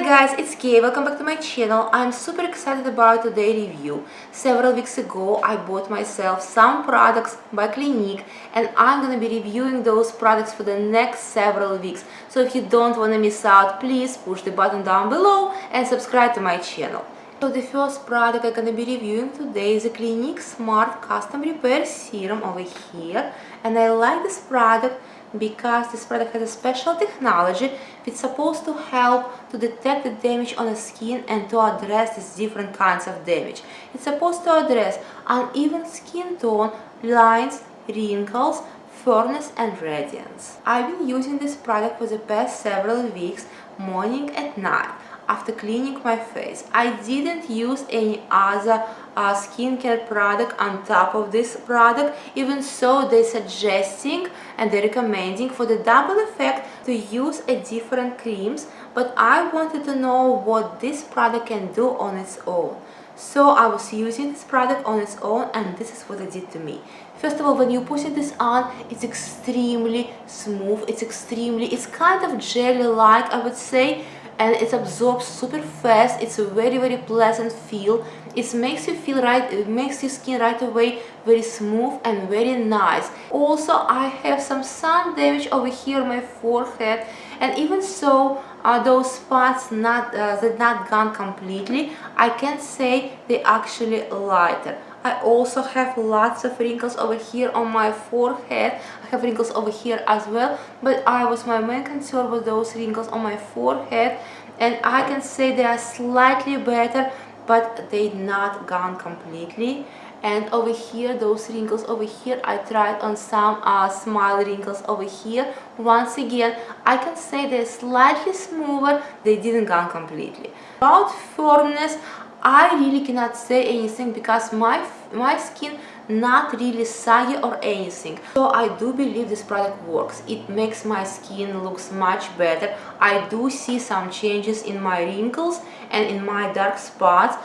guys, it's Kay. Welcome back to my channel. I'm super excited about today's review. Several weeks ago I bought myself some products by Clinique and I'm gonna be reviewing those products for the next several weeks. So if you don't want to miss out, please push the button down below and subscribe to my channel. So the first product I'm gonna be reviewing today is the Clinique Smart Custom Repair Serum over here, and I like this product because this product has a special technology that's supposed to help to detect the damage on the skin and to address these different kinds of damage. It's supposed to address uneven skin tone, lines, wrinkles, firmness and radiance. I've been using this product for the past several weeks, morning and night, after cleaning my face. I didn't use any other skincare product on top of this product. Even so, they're suggesting and they're recommending for the double effect to use a different creams, but I wanted to know what this product can do on its own. So I was using this product on its own and this is what it did to me. First of all, when you put this on, it's extremely smooth, it's kind of jelly-like, I would say, and it absorbs super fast. It's a very pleasant feel. It makes you feel right, it makes your skin right away very smooth and very nice. Also, I have some sun damage over here on my forehead, and even so, those spots they're not gone completely. I can say they're actually lighter. I also have lots of wrinkles over here on my forehead. I have wrinkles over here as well, but my main concern was those wrinkles on my forehead, and I can say they are slightly better, but they're not gone completely. And over here, those wrinkles over here, I tried on some smile wrinkles over here. Once again, I can say they're slightly smoother, they didn't gone completely. About firmness, I really cannot say anything because my skin not really saggy or anything. So I do believe this product works. It makes my skin looks much better. I do see some changes in my wrinkles and in my dark spots,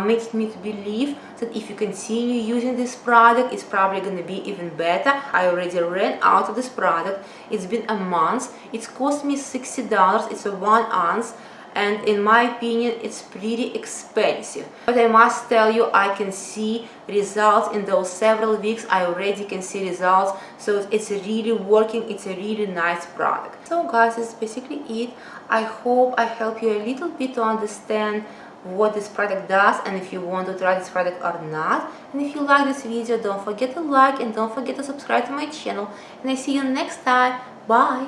making me to believe that if you continue using this product, it's probably going to be even better. I already ran out of this product. It's been a month. It's cost me $60. It's a 1 ounce. And in my opinion, it's pretty expensive. But I must tell you, I can see results in those several weeks. I already can see results. So it's really working. It's a really nice product. So guys, that's basically it. I hope I help you a little bit to understand what this product does and if you want to try this product or not. And if you like this video, don't forget to like and don't forget to subscribe to my channel. And I see you next time. Bye!